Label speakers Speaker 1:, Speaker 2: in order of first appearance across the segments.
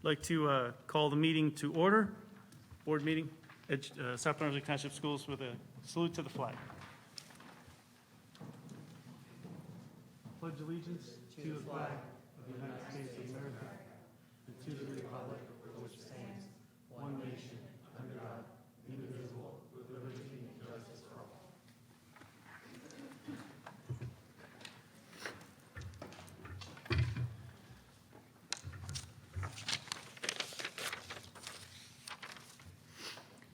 Speaker 1: I'd like to call the meeting to order, board meeting at South Brunswick Township Schools with a salute to the flag. Pledge allegiance to the flag of the United States of America and to the republic for which it stands, one nation, under God, indivisible, with liberty and justice for all.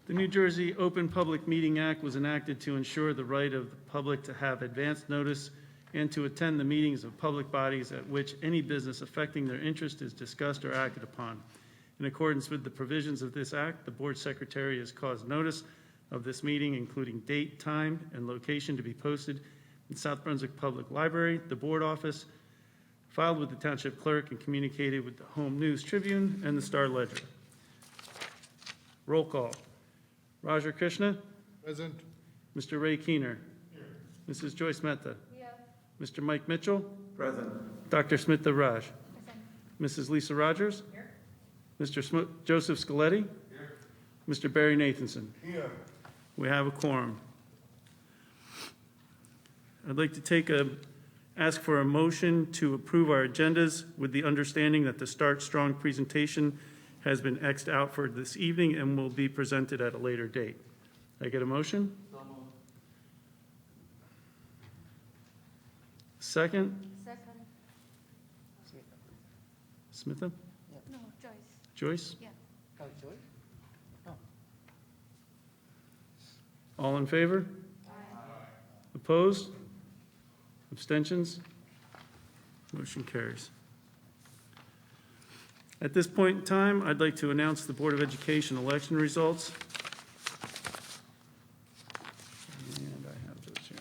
Speaker 1: The New Jersey Open Public Meeting Act was enacted to ensure the right of the public to have advance notice and to attend the meetings of public bodies at which any business affecting their interest is discussed or acted upon. In accordance with the provisions of this act, the board secretary has caused notice of this meeting, including date, time, and location, to be posted in South Brunswick Public Library, the board office, filed with the township clerk, and communicated with the Home News Tribune and the Star Ledger. Roll call. Raja Krishna.
Speaker 2: Present.
Speaker 1: Mr. Ray Keener. Here. Mrs. Joyce Mehta.
Speaker 3: Here.
Speaker 1: Mr. Mike Mitchell.
Speaker 2: Present.
Speaker 1: Dr. Smita Raj.
Speaker 3: Present.
Speaker 1: Mrs. Lisa Rogers.
Speaker 3: Here.
Speaker 1: Mr. Joseph Scaletti.
Speaker 2: Here.
Speaker 1: Mr. Barry Nathanson.
Speaker 2: Here.
Speaker 1: We have a quorum. I'd like to ask for a motion to approve our agendas with the understanding that the Start Strong presentation has been X'd out for this evening and will be presented at a later date. I get a motion? Second?
Speaker 3: Second.
Speaker 1: Smitha?
Speaker 3: No, Joyce.
Speaker 1: Joyce?
Speaker 3: Yeah.
Speaker 4: Oh, Joy? Oh.
Speaker 1: All in favor? Opposed? Abstentions? Motion carries. At this point in time, I'd like to announce the Board of Education election results. And I have those here.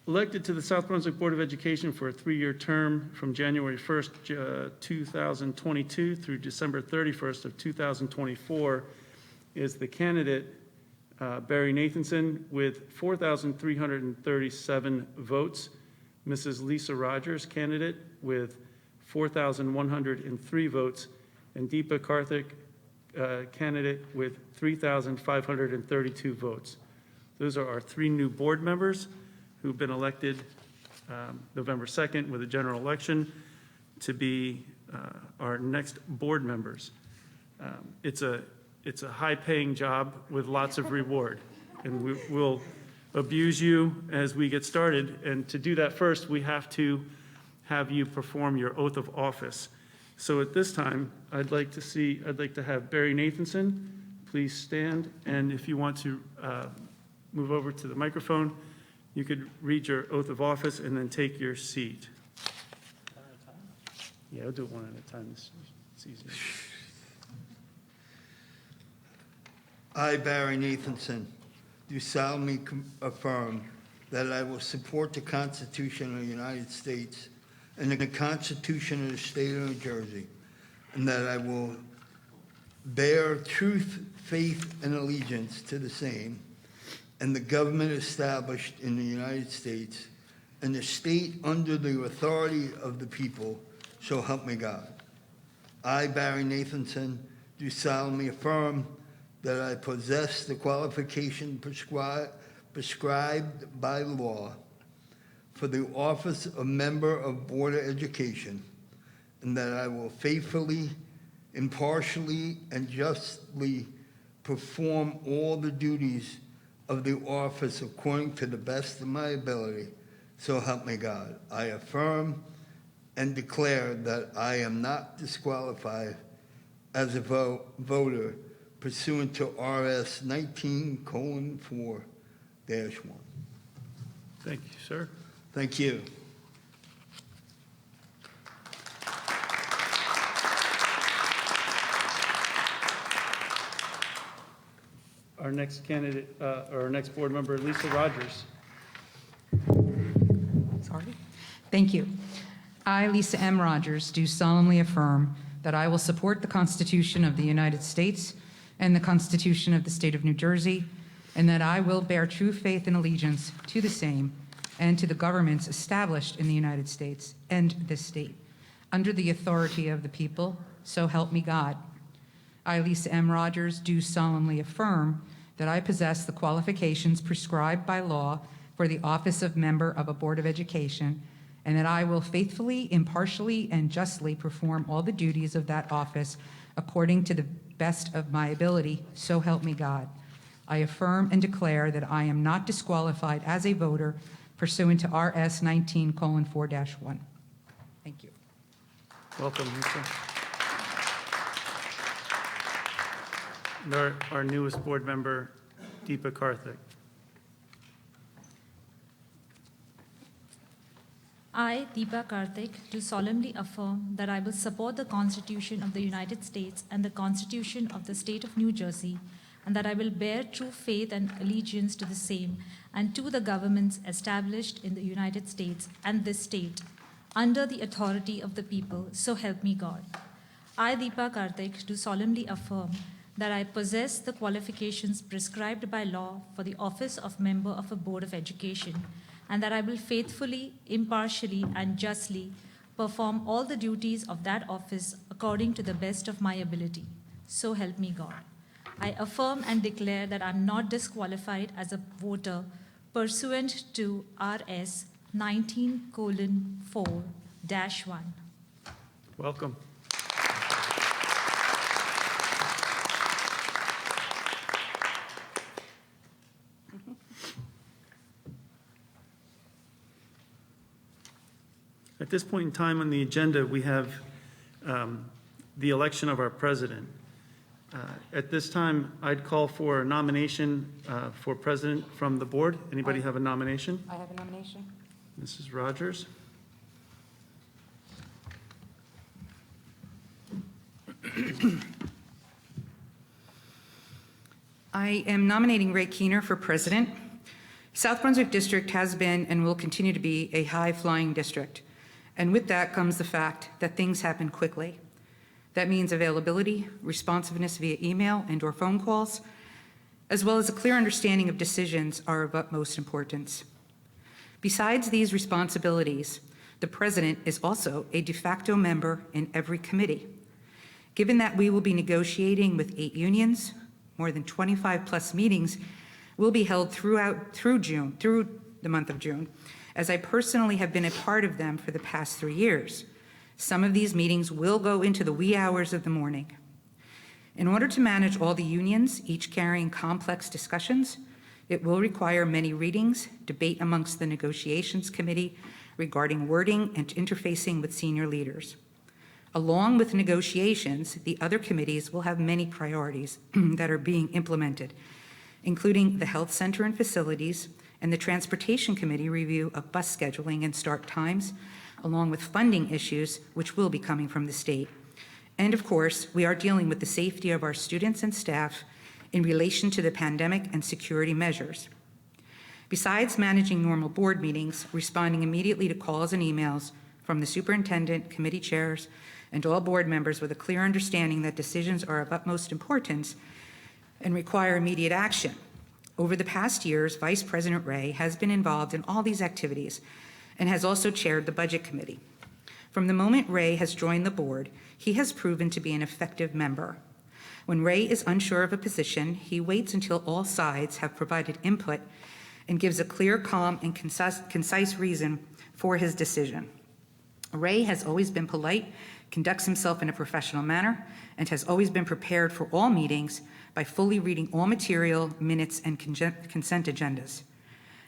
Speaker 1: Elected to the South Brunswick Board of Education for a 3-year term from January 1st, 2022 through December 31st of 2024 is the candidate Barry Nathanson with 4,337 votes. Mrs. Lisa Rogers, candidate, with 4,103 votes. And Deepa Karthik, candidate, with 3,532 votes. Those are our 3 new board members who've been elected November 2nd with a general election to be our next board members. It's a high-paying job with lots of reward, and we will abuse you as we get started. And to do that first, we have to have you perform your oath of office. So at this time, I'd like to have Barry Nathanson please stand, and if you want to move over to the microphone, you could read your oath of office and then take your seat.
Speaker 4: One at a time?
Speaker 1: Yeah, I'll do it one at a time. It's easier.
Speaker 5: I, Barry Nathanson, do solemnly affirm that I will support the Constitution of the United States and the Constitution of the State of New Jersey, and that I will bear truth, faith, and allegiance to the same, and the government established in the United States, and the state under the authority of the people, so help me God. I, Barry Nathanson, do solemnly affirm that I possess the qualification prescribed by law for the office of member of Board of Education, and that I will faithfully, impartially, and justly perform all the duties of the office according to the best of my ability, so help me God. I affirm and declare that I am not disqualified as a voter pursuant to RS 19:4-1.
Speaker 1: Thank you, sir.
Speaker 5: Thank you.
Speaker 1: Our next candidate, or our next board member, Lisa Rogers.
Speaker 6: Sorry. Thank you. I, Lisa M. Rogers, do solemnly affirm that I will support the Constitution of the United States and the Constitution of the State of New Jersey, and that I will bear true faith and allegiance to the same, and to the governments established in the United States and this state, under the authority of the people, so help me God. I, Lisa M. Rogers, do solemnly affirm that I possess the qualifications prescribed by law for the office of member of a Board of Education, and that I will faithfully, impartially, and justly perform all the duties of that office according to the best of my ability, so help me God. I affirm and declare that I am not disqualified as a voter pursuant to RS 19:4-1. Thank you.
Speaker 1: Welcome, Lisa. And our newest board member, Deepa Karthik.
Speaker 2: I, Deepa Karthik, do solemnly affirm that I will support the Constitution of the United States and the Constitution of the State of New Jersey, and that I will bear true faith and allegiance to the same and to the governments established in the United States and this state, under the authority of the people, so help me God. I, Deepa Karthik, do solemnly affirm that I possess the qualifications prescribed by law for the office of member of a Board of Education, and that I will faithfully, impartially, and justly perform all the duties of that office according to the best of my ability. So help me God. I affirm and declare that I am not disqualified as a voter pursuant to RS 19:4-1.
Speaker 1: Welcome. At this point in time on the agenda, we have the election of our president. At this time, I'd call for a nomination for president from the board. Anybody have a nomination?
Speaker 6: I have a nomination.
Speaker 1: Mrs. Rogers.
Speaker 6: I am nominating Ray Keener for president. South Brunswick District has been and will continue to be a high-flying district. And with that comes the fact that things happen quickly. That means availability, responsiveness via email and/or phone calls, as well as a clear understanding of decisions are of utmost importance. Besides these responsibilities, the president is also a de facto member in every committee. Given that we will be negotiating with 8 unions, more than 25 plus meetings will be held through the month of June, as I personally have been a part of them for the past 3 years. Some of these meetings will go into the wee hours of the morning. In order to manage all the unions, each carrying complex discussions, it will require many readings, debate amongst the negotiations committee regarding wording and interfacing with senior leaders. Along with negotiations, the other committees will have many priorities that are being implemented, including the health center and facilities, and the Transportation Committee review of bus scheduling and start times, along with funding issues which will be coming from the state. And of course, we are dealing with the safety of our students and staff in relation to the pandemic and security measures. Besides managing normal board meetings, responding immediately to calls and emails from the superintendent, committee chairs, and all board members with a clear understanding that decisions are of utmost importance and require immediate action. Over the past years, Vice President Ray has been involved in all these activities and has also chaired the Budget Committee. From the moment Ray has joined the board, he has proven to be an effective member. When Ray is unsure of a position, he waits until all sides have provided input and gives a clear, calm, and concise reason for his decision. Ray has always been polite, conducts himself in a professional manner, and has always been prepared for all meetings by fully reading all material, minutes, and consent agendas.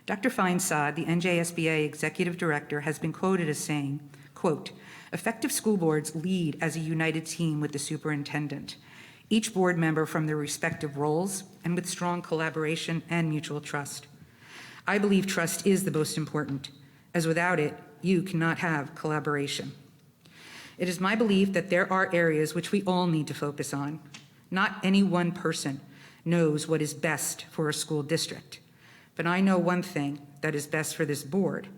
Speaker 6: Dr. Feinsod, the NJSBA Executive Director, has been quoted as saying, quote, "Effective school boards lead as a united team with the superintendent, each board member from their respective roles and with strong collaboration and mutual trust. I believe trust is the most important, as without it, you cannot have collaboration. It is my belief that there are areas which we all need to focus on. Not any one person knows what is best for a school district, but I know one thing that is best for this board,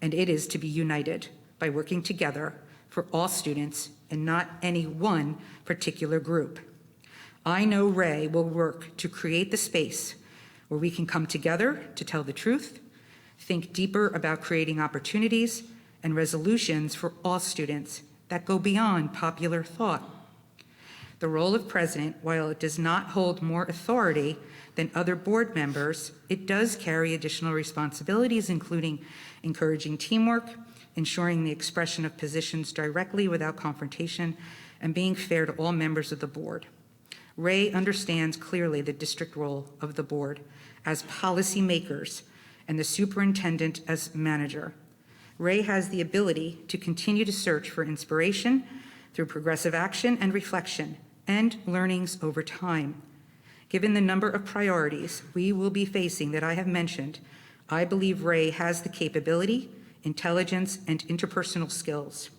Speaker 6: and it is to be united by working together for all students and not any one particular group. I know Ray will work to create the space where we can come together to tell the truth, think deeper about creating opportunities and resolutions for all students that go beyond popular thought. The role of president, while it does not hold more authority than other board members, it does carry additional responsibilities, including encouraging teamwork, ensuring the expression of positions directly without confrontation, and being fair to all members of the board. Ray understands clearly the district role of the board as policy makers and the superintendent as manager. Ray has the ability to continue to search for inspiration through progressive action and reflection and learnings over time. Given the number of priorities we will be facing that I have mentioned, I believe Ray has the capability, intelligence, and interpersonal skills.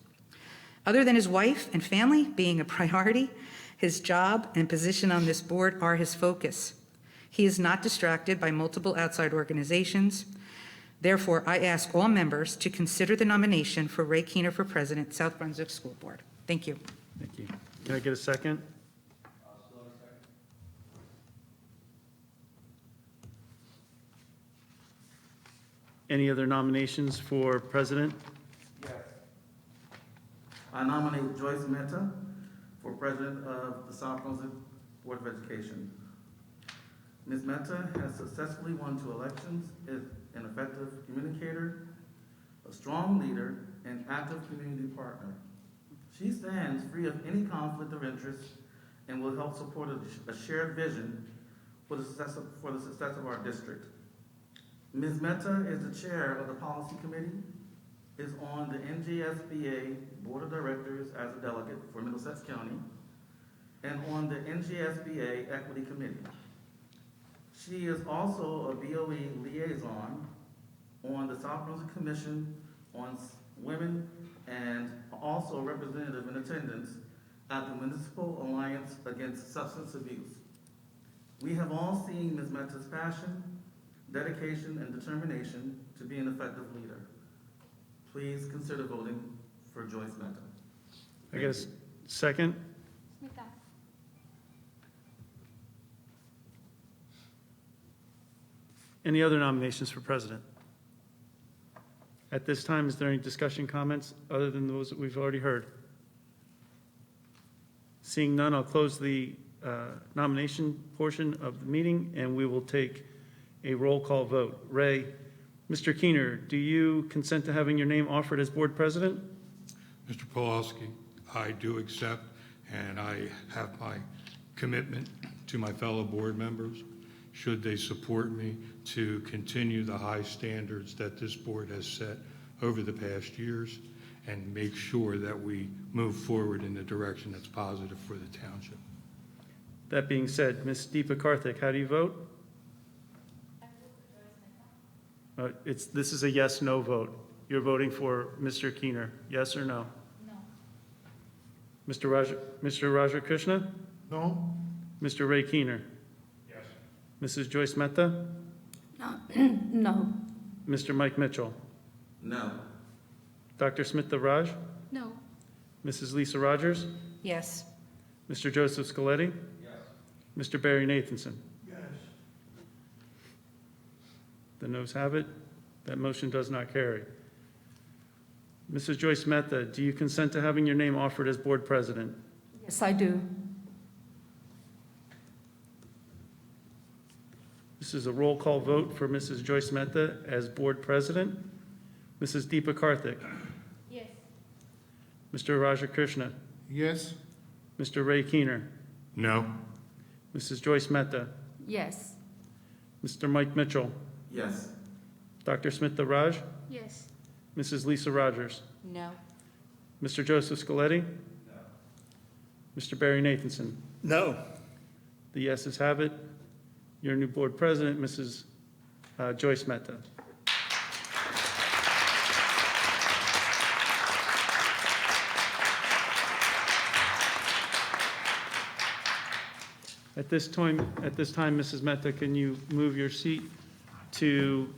Speaker 6: Other than his wife and family being a priority, his job and position on this board are his focus. He is not distracted by multiple outside organizations. Therefore, I ask all members to consider the nomination for Ray Keener for President, South Brunswick School Board. Thank you.
Speaker 1: Thank you. Can I get a second? Any other nominations for president?
Speaker 3: Yes. I nominate Joyce Mehta for president of the South Brunswick Board of Education. Ms. Mehta has successfully won 2 elections, is an effective communicator, a strong leader, and active community partner. She stands free of any conflict of interest and will help support a shared vision for the success of our district. Ms. Mehta is the chair of the policy committee, is on the NGSBA Board of Directors as a delegate for Middlesex County, and on the NGSBA Equity Committee. She is also a BOE Liaison on the South Brunswick Commission on Women and also a representative in attendance at the Municipal Alliance Against Substance Abuse. We have all seen Ms. Mehta's passion, dedication, and determination to be an effective leader. Please consider voting for Joyce Mehta.
Speaker 1: I guess second? Any other nominations for president? At this time, is there any discussion comments other than those that we've already heard? Seeing none, I'll close the nomination portion of the meeting, and we will take a roll call vote. Ray, Mr. Keener, do you consent to having your name offered as board president?
Speaker 7: Mr. Pawlowski, I do accept, and I have my commitment to my fellow board members, should they support me, to continue the high standards that this board has set over the past years and make sure that we move forward in the direction that's positive for the township.
Speaker 1: That being said, Ms. Deepa Karthik, how do you vote? This is a yes/no vote. You're voting for Mr. Keener, yes or no?
Speaker 2: No.
Speaker 1: Mr. Raja Krishna?
Speaker 7: No?
Speaker 1: Mr. Ray Keener?
Speaker 7: Yes.
Speaker 1: Mrs. Joyce Mehta?
Speaker 8: No.
Speaker 1: Mr. Mike Mitchell?
Speaker 3: No.
Speaker 1: Dr. Smita Raj?
Speaker 8: No.
Speaker 1: Mrs. Lisa Rogers?
Speaker 6: Yes.
Speaker 1: Mr. Joseph Scaletti?
Speaker 3: Yes.
Speaker 1: Mr. Barry Nathanson?
Speaker 7: Yes.
Speaker 1: The noes have it. That motion does not carry. Mrs. Joyce Mehta, do you consent to having your name offered as board president?
Speaker 8: Yes, I do.
Speaker 1: This is a roll call vote for Mrs. Joyce Mehta as board president. Mrs. Deepa Karthik?
Speaker 2: Yes.
Speaker 1: Mr. Raja Krishna?
Speaker 7: Yes?
Speaker 1: Mr. Ray Keener?
Speaker 7: No?
Speaker 1: Mrs. Joyce Mehta?
Speaker 8: Yes.
Speaker 1: Mr. Mike Mitchell?
Speaker 3: Yes.
Speaker 1: Dr. Smita Raj?
Speaker 8: Yes.
Speaker 1: Mrs. Lisa Rogers?
Speaker 8: No.
Speaker 1: Mr. Joseph Scaletti? No. Mr. Barry Nathanson?
Speaker 5: No.
Speaker 1: The yeses have it. Your new board president, Mrs. Joyce Mehta. At this time, Mrs. Mehta, can you move your seat to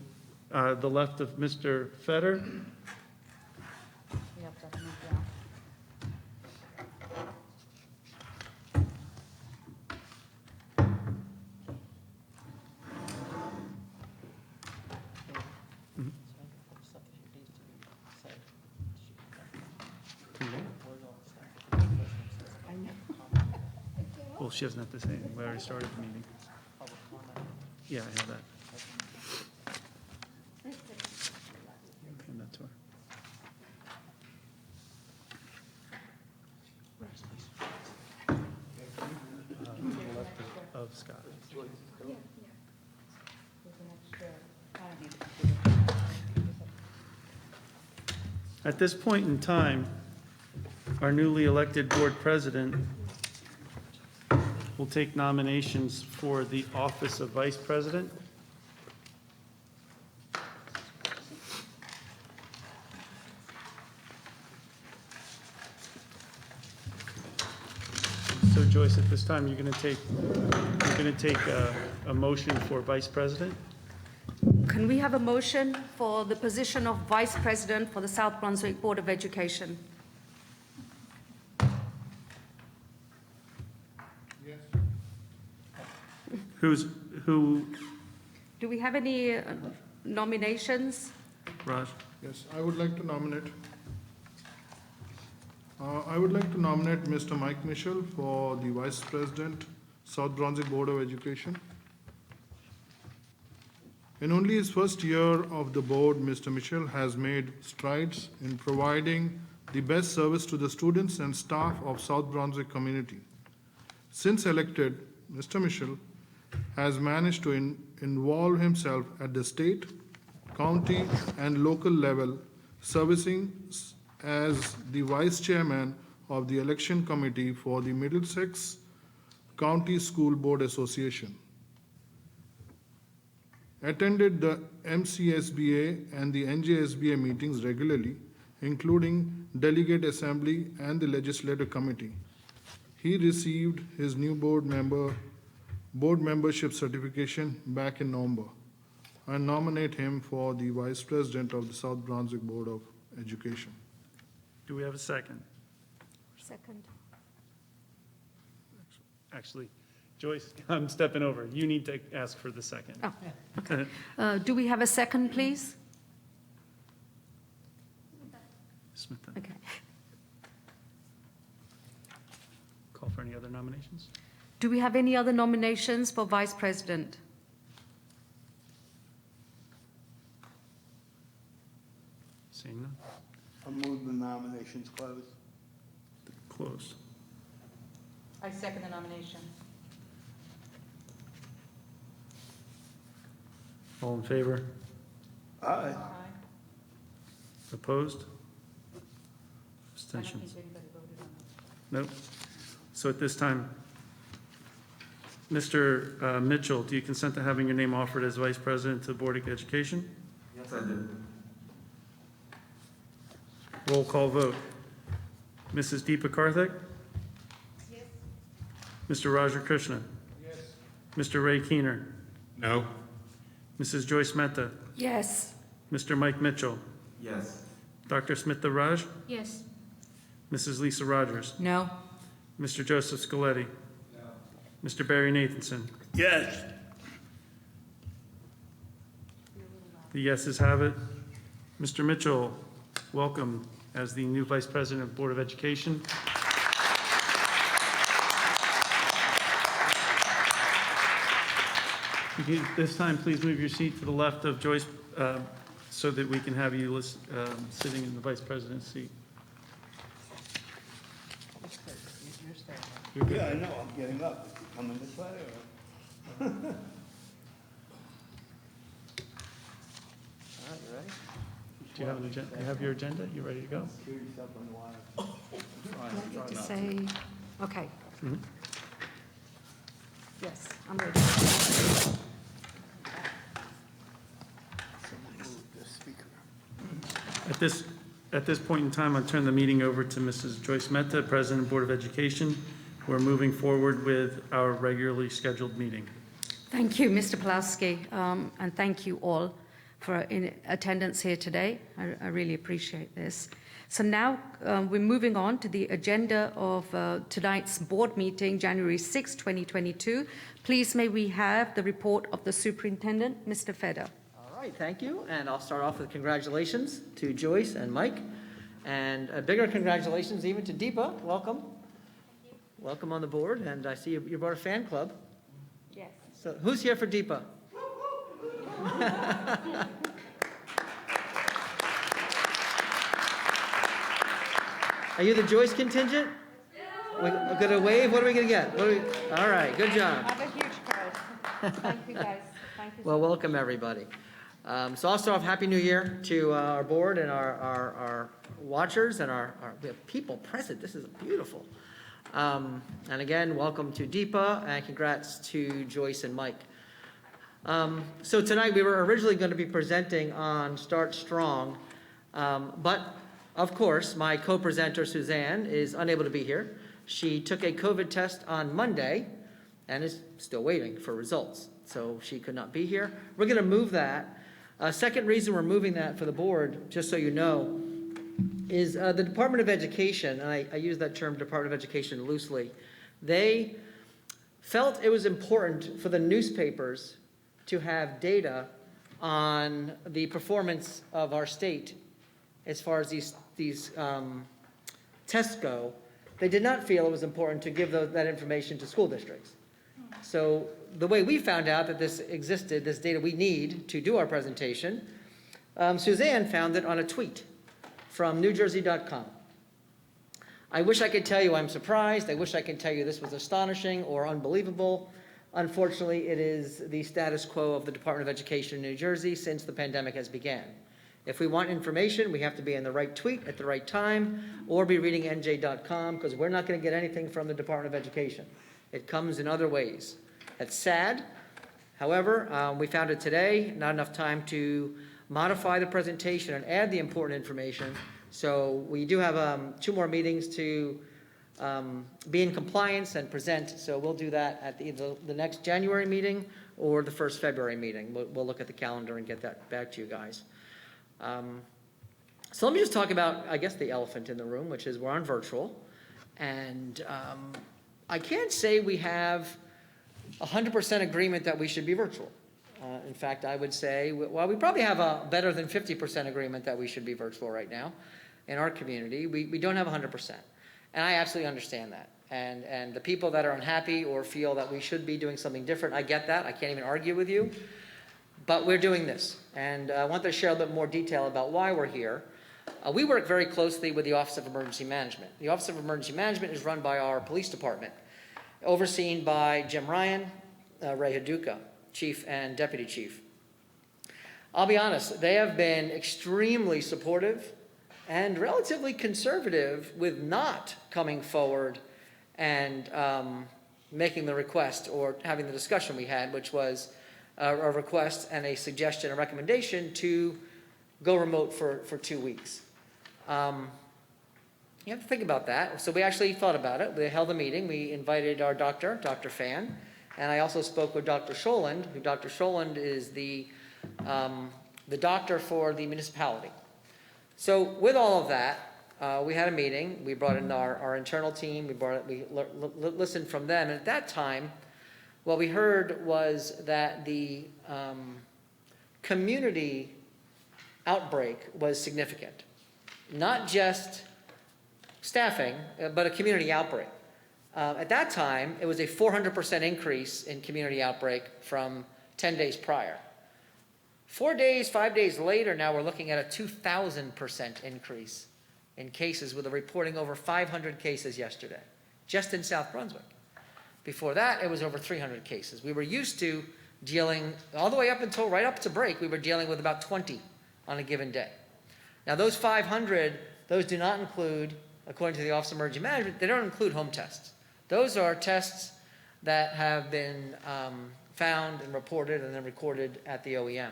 Speaker 1: the left of Mr. Fetter?
Speaker 8: We have to move down.
Speaker 1: Well, she doesn't have to say anything. We already started the meeting.
Speaker 4: Public comment.
Speaker 1: Yeah, I have that. Hand that to her. To the left of Scott. At this point in time, our newly elected board president will take nominations for the office of vice president. So Joyce, at this time, you're going to take a motion for vice president?
Speaker 8: Can we have a motion for the position of Vice President for the South Brunswick Board of Education?
Speaker 1: Who,
Speaker 8: Do we have any nominations?
Speaker 1: Raj?
Speaker 9: Yes, I would like to nominate. I would like to nominate Mr. Mike Mitchell for the Vice President, South Brunswick Board of Education. In only his first year of the board, Mr. Mitchell has made strides in providing the best service to the students and staff of South Brunswick community. Since elected, Mr. Mitchell has managed to involve himself at the state, county, and local level, servicing as the vice chairman of the election committee for the Middlesex County School Board Association. Attended the MCSBA and the NJSBA meetings regularly, including delegate assembly and the legislative committee. He received his new board membership certification back in November. I nominate him for the vice president of the South Brunswick Board of Education.
Speaker 1: Do we have a second?
Speaker 8: Second.
Speaker 1: Actually, Joyce, I'm stepping over. You need to ask for the second.
Speaker 8: Oh, do we have a second, please?
Speaker 1: Smith,
Speaker 8: Okay.
Speaker 1: call for any other nominations?
Speaker 8: Do we have any other nominations for Vice President?
Speaker 1: Seeing none,
Speaker 5: I move the nominations closed.
Speaker 1: closed.
Speaker 6: I second the nomination.
Speaker 1: All in favor?
Speaker 5: Aye.
Speaker 1: Opposed? Abstentions? Nope. So at this time, Mr. Mitchell, do you consent to having your name offered as Vice President to the Board of Education?
Speaker 3: Yes, I do.
Speaker 1: Roll call vote. Mrs. Deepa Karthik? Yes. Mr. Raja Krishna? Yes. Mr. Ray Keener?
Speaker 7: No?
Speaker 1: Mrs. Joyce Mehta?
Speaker 8: Yes.
Speaker 1: Mr. Mike Mitchell?
Speaker 3: Yes.
Speaker 1: Dr. Smita Raj?
Speaker 8: Yes.
Speaker 1: Mrs. Lisa Rogers?
Speaker 6: No?
Speaker 1: Mr. Joseph Scaletti? No. Mr. Barry Nathanson?
Speaker 5: Yes.
Speaker 1: The yeses have it. Mr. Mitchell, welcome as the new Vice President of Board of Education. You can, this time, please move your seat to the left of Joyce so that we can have you sitting in the Vice President's seat.
Speaker 4: You're staying.
Speaker 5: Yeah, I know, I'm getting up. Coming this way or?
Speaker 4: All right, you ready?
Speaker 1: Do you have an agenda? You have your agenda? You ready to go?
Speaker 5: Cue yourself on the wire.
Speaker 8: You want me to say, okay.
Speaker 1: Mhm.
Speaker 8: Yes, I'm ready.
Speaker 5: The speaker.
Speaker 1: At this point in time, I'll turn the meeting over to Mrs. Joyce Mehta, President, Board of Education. We're moving forward with our regularly scheduled meeting.
Speaker 8: Thank you, Mr. Pulaski, and thank you all for in attendance here today. I really appreciate this. So now we're moving on to the agenda of tonight's board meeting, January 6, 2022. Please may we have the report of the superintendent, Mr. Feder.
Speaker 4: All right, thank you. And I'll start off with congratulations to Joyce and Mike. And a bigger congratulations even to Deepa. Welcome. welcome on the board, and I see you brought a fan club.
Speaker 8: Yes.
Speaker 4: So who's here for Deepa? Are you the Joyce contingent? We're going to wave? What are we going to get? All right, good job.
Speaker 8: I have a huge card. Thank you, guys. Thank you.
Speaker 4: Well, welcome, everybody. So I'll start off, Happy New Year to our board and our watchers and we have people present. This is beautiful. And again, welcome to Deepa, and congrats to Joyce and Mike. So tonight, we were originally going to be presenting on Start Strong, but of course, my co-presenter, Suzanne, is unable to be here. She took a COVID test on Monday and is still waiting for results, so she could not be here. We're going to move that. Second reason we're moving that for the board, just so you know, is the Department of Education, and I use that term Department of Education loosely, they felt it was important for the newspapers to have data on the performance of our state as far as these tests go. They did not feel it was important to give that information to school districts. So the way we found out that this existed, this data we need to do our presentation, Suzanne found it on a tweet from NewJersey.com. I wish I could tell you I'm surprised. I wish I could tell you this was astonishing or unbelievable. Unfortunately, it is the status quo of the Department of Education in New Jersey since the pandemic has began. If we want information, we have to be in the right tweet at the right time or be reading NJ.com, because we're not going to get anything from the Department of Education. It comes in other ways. That's sad. However, we found it today, not enough time to modify the presentation and add the important information. So we do have 2 more meetings to be in compliance and present. So we'll do that at the next January meeting or the first February meeting. We'll look at the calendar and get that back to you guys. So let me just talk about, I guess, the elephant in the room, which is we're on virtual. And I can't say we have 100% agreement that we should be virtual. In fact, I would say, well, we probably have a better than 50% agreement that we should be virtual right now in our community. We don't have 100%. And I absolutely understand that. And the people that are unhappy or feel that we should be doing something different, I get that. I can't even argue with you. But we're doing this. And I want to share a bit more detail about why we're here. We work very closely with the Office of Emergency Management. The Office of Emergency Management is run by our police department, overseen by Jim Ryan, Ray Haduka, Chief and Deputy Chief. I'll be honest, they have been extremely supportive and relatively conservative with not coming forward and making the request or having the discussion we had, which was a request and a suggestion, a recommendation to go remote for 2 weeks. You have to think about that. So we actually thought about it. We held a meeting. We invited our doctor, Dr. Fan, and I also spoke with Dr. Scholand, who Dr. Scholand is the doctor for the municipality. So with all of that, we had a meeting. We brought in our internal team. We listened from them. And at that time, what we heard was that the community outbreak was significant. Not just staffing, but a community outbreak. At that time, it was a 400% increase in community outbreak from 10 days prior. 4 days, 5 days later, now we're looking at a 2,000% increase in cases, with a reporting over 500 cases yesterday, just in South Brunswick. Before that, it was over 300 cases. We were used to dealing, all the way up until right up to break, we were dealing with about 20 on a given day. Now those 500, those do not include, according to the Office of Emergency Management, they don't include home tests. Those are tests that have been found and reported and then recorded at the OEM.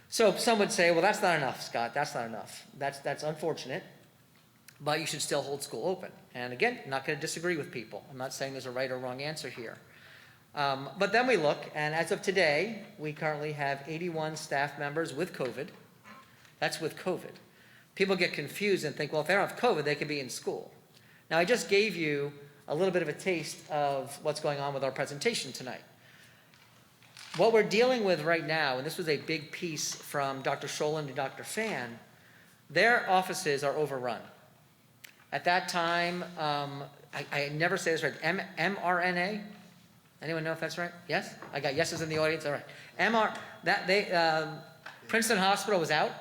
Speaker 4: So some would say, well, that's not enough, Scott, that's not enough. That's unfortunate, but you should still hold school open. And again, I'm not going to disagree with people. I'm not saying there's a right or wrong answer here. But then we look, and as of today, we currently have 81 staff members with COVID. That's with COVID. People get confused and think, well, if they don't have COVID, they could be in school. Now, I just gave you a little bit of a taste of what's going on with our presentation tonight. What we're dealing with right now, and this was a big piece from Dr. Scholand and Dr. Fan, their offices are overrun. At that time, I never say this right, mRNA? Anyone know if that's right? Yes? I got yeses in the audience, all right. Princeton Hospital was out,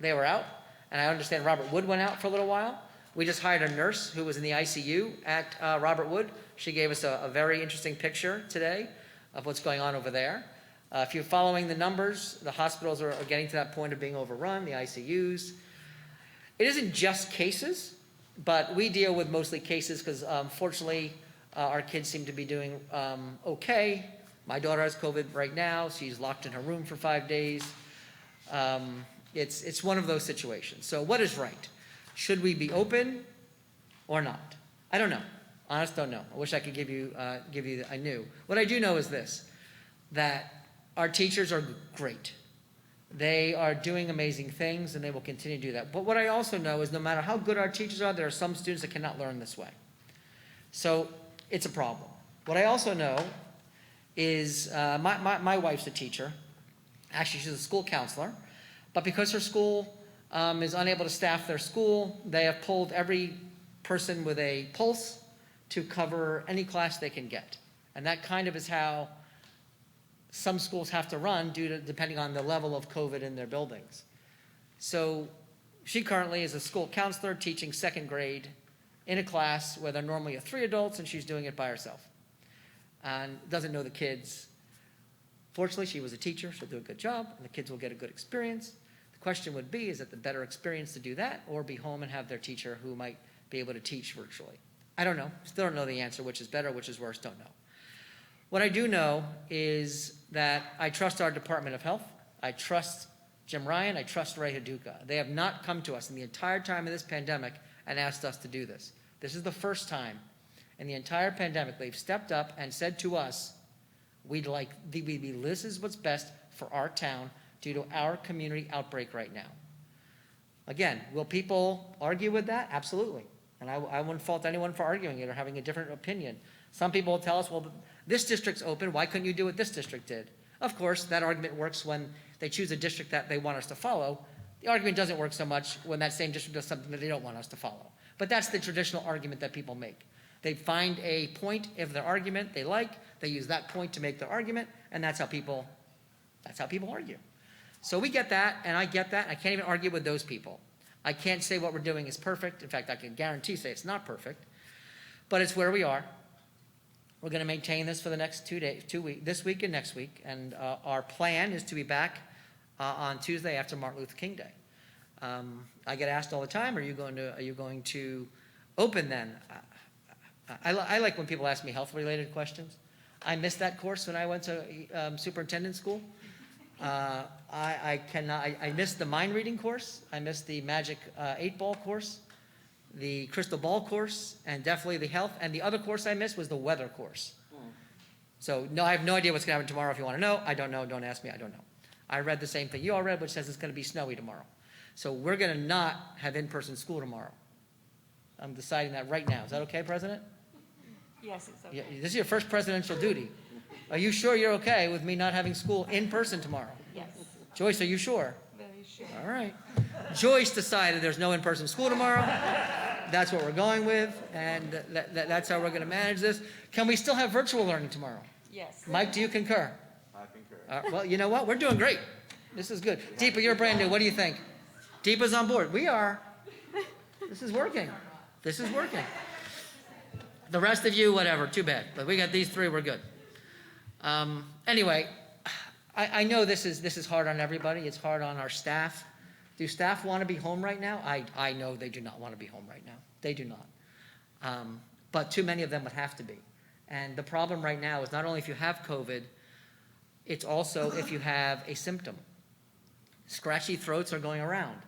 Speaker 4: they were out, and I understand Robert Wood went out for a little while. We just hired a nurse who was in the ICU at Robert Wood. She gave us a very interesting picture today of what's going on over there. If you're following the numbers, the hospitals are getting to that point of being overrun, the ICUs. It isn't just cases, but we deal with mostly cases because fortunately our kids seem to be doing okay. My daughter has COVID right now. She's locked in her room for 5 days. It's one of those situations. So what is right? Should we be open or not? I don't know. Honest, don't know. I wish I could give you, I knew. What I do know is this, that our teachers are great. They are doing amazing things, and they will continue to do that. But what I also know is no matter how good our teachers are, there are some students that cannot learn this way. So it's a problem. What I also know is my wife's a teacher. Actually, she's a school counselor. But because her school is unable to staff their school, they have pulled every person with a pulse to cover any class they can get. And that kind of is how some schools have to run depending on the level of COVID in their buildings. So she currently is a school counselor teaching 2nd grade in a class where there normally are 3 adults, and she's doing it by herself and doesn't know the kids. Fortunately, she was a teacher. She'll do a good job, and the kids will get a good experience. The question would be, is it the better experience to do that or be home and have their teacher who might be able to teach virtually? I don't know. Still don't know the answer, which is better, which is worse, don't know. What I do know is that I trust our Department of Health. I trust Jim Ryan. I trust Ray Haduka. They have not come to us in the entire time of this pandemic and asked us to do this. This is the first time in the entire pandemic they've stepped up and said to us, this is what's best for our town due to our community outbreak right now. Again, will people argue with that? Absolutely. And I wouldn't fault anyone for arguing it or having a different opinion. Some people will tell us, well, this district's open, why couldn't you do what this district did? Of course, that argument works when they choose a district that they want us to follow. The argument doesn't work so much when that same district does something that they don't want us to follow. But that's the traditional argument that people make. They find a point of their argument they like, they use that point to make their argument, and that's how people argue. So we get that, and I get that. I can't even argue with those people. I can't say what we're doing is perfect. In fact, I can guarantee say it's not perfect, but it's where we are. We're going to maintain this for the next 2 days, this week and next week, and our plan is to be back on Tuesday after Martin Luther King Day. I get asked all the time, are you going to open then? I like when people ask me health-related questions. I missed that course when I went to superintendent school. I missed the mind reading course. I missed the magic 8-ball course, the crystal ball course, and definitely the health. And the other course I missed was the weather course. So no, I have no idea what's going to happen tomorrow. If you want to know, I don't know. Don't ask me. I don't know. I read the same thing you all read, which says it's going to be snowy tomorrow. So we're going to not have in-person school tomorrow. I'm deciding that right now. Is that okay, President?
Speaker 8: Yes, it's okay.
Speaker 4: Yeah, this is your first presidential duty. Are you sure you're okay with me not having school in person tomorrow?
Speaker 8: Yes,
Speaker 4: Joyce, are you sure?
Speaker 8: very sure.
Speaker 4: All right. Joyce decided there's no in-person school tomorrow. That's what we're going with, and that's how we're going to manage this. Can we still have virtual learning tomorrow?
Speaker 8: Yes.
Speaker 4: Mike, do you concur?
Speaker 3: I concur.
Speaker 4: Well, you know what? We're doing great. This is good. Deepa, you're brand new. What do you think? Deepa's on board. We are. This is working. This is working. The rest of you, whatever, too bad. But we got these 3, we're good. Anyway, I know this is hard on everybody. It's hard on our staff. Do staff want to be home right now? I know they do not want to be home right now. They do not. But too many of them would have to be. And the problem right now is not only if you have COVID, it's also if you have a symptom. Scratchy throats are going around.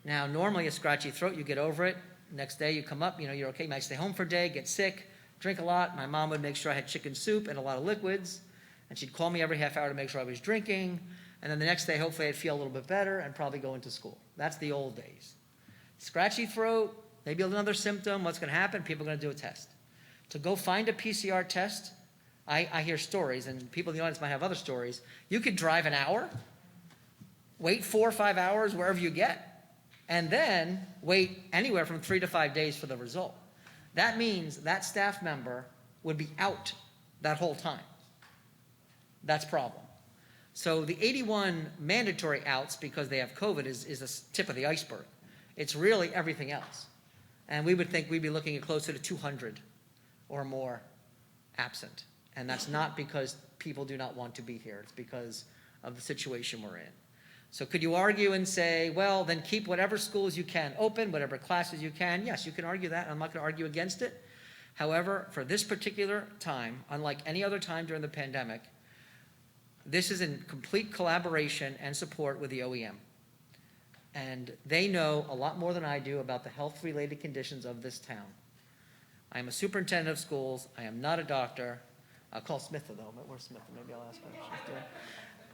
Speaker 4: Now, normally a scratchy throat, you get over it. Next day you come up, you're okay. You might stay home for a day, get sick, drink a lot. My mom would make sure I had chicken soup and a lot of liquids. And she'd call me every half hour to make sure I was drinking. And then the next day, hopefully I'd feel a little bit better and probably go into school. That's the old days. Scratchy throat, maybe another symptom. What's going to happen? People are going to do a test. To go find a PCR test, I hear stories, and people in the audience might have other stories. You could drive an hour, wait 4 or 5 hours wherever you get, and then wait anywhere from 3 to 5 days for the result. That means that staff member would be out that whole time. That's a problem. So the 81 mandatory outs because they have COVID is a tip of the iceberg. It's really everything else. And we would think we'd be looking at closer to 200 or more absent. And that's not because people do not want to be here. It's because of the situation we're in. So could you argue and say, well, then keep whatever schools you can open, whatever classes you can? Yes, you can argue that. I'm not going to argue against it. However, for this particular time, unlike any other time during the pandemic, this is in complete collaboration and support with the OEM. And they know a lot more than I do about the health-related conditions of this town. I am a superintendent of schools. I am not a doctor. I'll call Smith though. Where's Smith? Maybe I'll ask her what she's doing.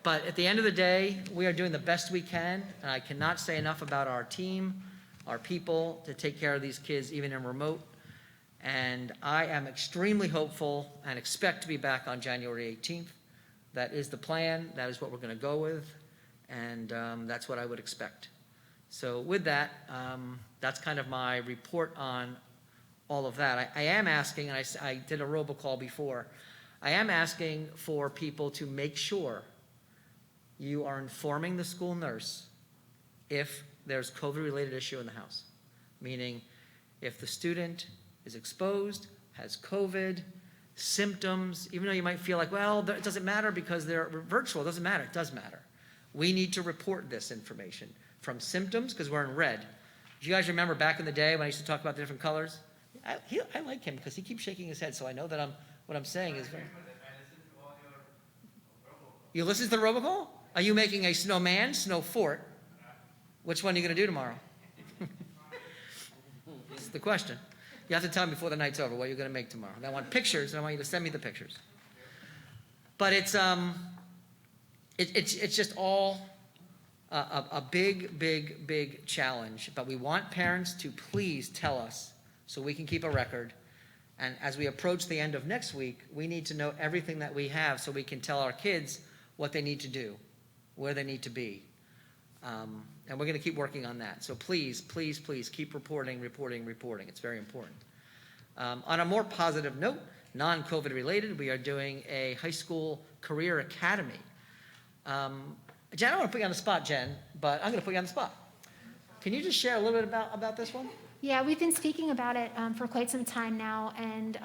Speaker 4: But at the end of the day, we are doing the best we can, and I cannot say enough about our team, our people, to take care of these kids even in remote. And I am extremely hopeful and expect to be back on January 18th. That is the plan. That is what we're going to go with, and that's what I would expect. So with that, that's kind of my report on all of that. I am asking, and I did a robocall before, I am asking for people to make sure you are informing the school nurse if there's COVID-related issue in the house. Meaning, if the student is exposed, has COVID, symptoms, even though you might feel like, well, it doesn't matter because they're virtual, it doesn't matter. It does matter. We need to report this information from symptoms, because we're in red. Do you guys remember back in the day when I used to talk about the different colors? I like him because he keeps shaking his head, so I know that what I'm saying is very... You listen to the robocall? Are you making a snowman, snow fort? Which one are you going to do tomorrow? This is the question. You have to tell me before the night's over what you're going to make tomorrow. And I want pictures, and I want you to send me the pictures. But it's just all a big challenge. But we want parents to please tell us so we can keep a record. And as we approach the end of next week, we need to know everything that we have so we can tell our kids what they need to do, where they need to be. And we're going to keep working on that. So please keep reporting. It's very important. On a more positive note, non-COVID related, we are doing a high school career academy. Jen, I don't want to put you on the spot, Jen, but I'm going to put you on the spot. Can you just share a little bit about this one?
Speaker 10: Yeah, we've been speaking about it for quite some time now, and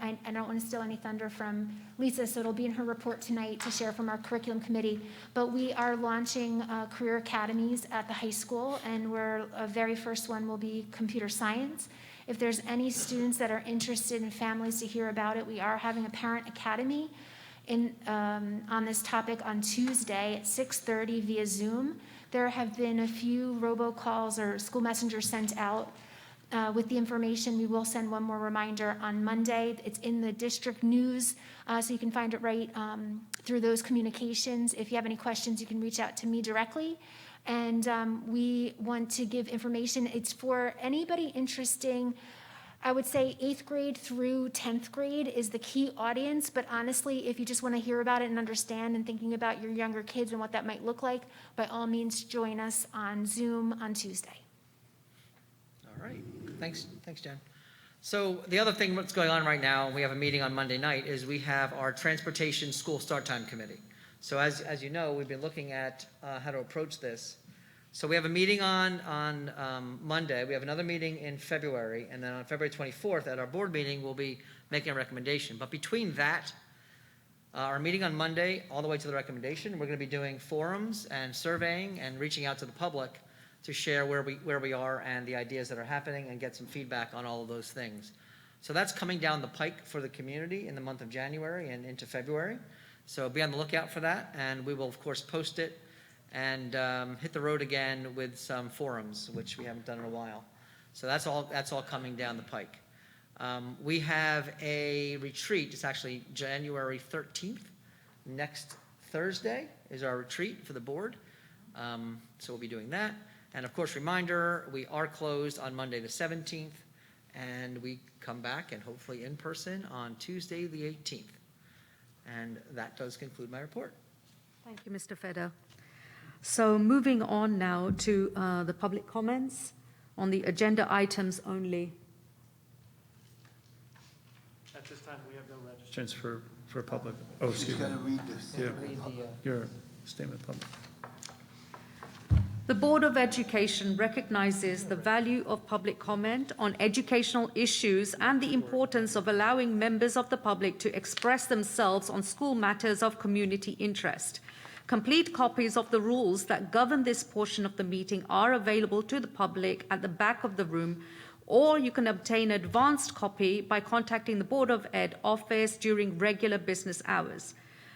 Speaker 10: I don't want to steal any thunder from Lisa, so it'll be in her report tonight to share from our curriculum committee. But we are launching career academies at the high school, and very first one will be computer science. If there's any students that are interested in families to hear about it, we are having a parent academy on this topic on Tuesday at 6:30 via Zoom. There have been a few robocalls or school messengers sent out with the information. We will send one more reminder on Monday. It's in the district news, so you can find it right through those communications. If you have any questions, you can reach out to me directly. And we want to give information. It's for anybody interesting. I would say 8th grade through 10th grade is the key audience, but honestly, if you just want to hear about it and understand and thinking about your younger kids and what that might look like, by all means, join us on Zoom on Tuesday.
Speaker 4: All right. Thanks, Jen. So the other thing that's going on right now, we have a meeting on Monday night, is we have our Transportation School Start Time Committee. So as you know, we've been looking at how to approach this. So we have a meeting on Monday. We have another meeting in February. And then on February 24th at our board meeting, we'll be making a recommendation. But between that, our meeting on Monday, all the way to the recommendation, we're going to be doing forums and surveying and reaching out to the public to share where we are and the ideas that are happening and get some feedback on all of those things. So that's coming down the pike for the community in the month of January and into February. So be on the lookout for that. And we will, of course, post it and hit the road again with some forums, which we haven't done in a while. So that's all coming down the pike. We have a retreat. It's actually January 13th. Next Thursday is our retreat for the board. So we'll be doing that. And of course, reminder, we are closed on Monday the 17th, and we come back and hopefully in person on Tuesday the 18th. And that does conclude my report.
Speaker 8: Thank you, Mr. Feder. So moving on now to the public comments on the agenda items only.
Speaker 1: At this time, we have no registrants for public. Oh, excuse me.
Speaker 5: Gotta read this.
Speaker 1: Yeah, your statement of public.
Speaker 8: The Board of Education recognizes the value of public comment on educational issues and the importance of allowing members of the public to express themselves on school matters of community interest. Complete copies of the rules that govern this portion of the meeting are available to the public at the back of the room, or you can obtain an advanced copy by contacting the Board of Ed office during regular business hours.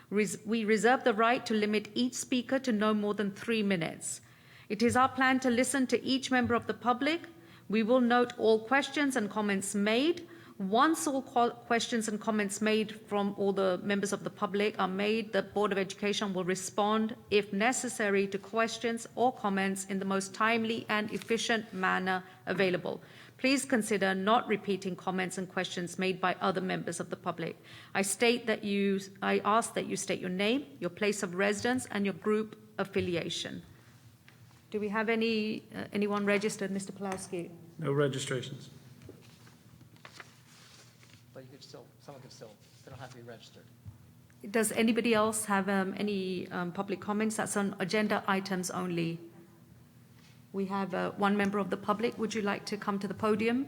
Speaker 8: We reserve the right to limit each speaker to no more than 3 minutes. It is our plan to listen to each member of the public. We will note all questions and comments made. Once all questions and comments made from all the members of the public are made, the Board of Education will respond, if necessary, to questions or comments in the most timely and efficient manner available. Please consider not repeating comments and questions made by other members of the public. I ask that you state your name, your place of residence, and your group affiliation. Do we have anyone registered, Mr. Pulowski?
Speaker 1: No registrations.
Speaker 4: But someone could still, they don't have to be registered.
Speaker 8: Does anybody else have any public comments? That's on agenda items only. We have one member of the public. Would you like to come to the podium?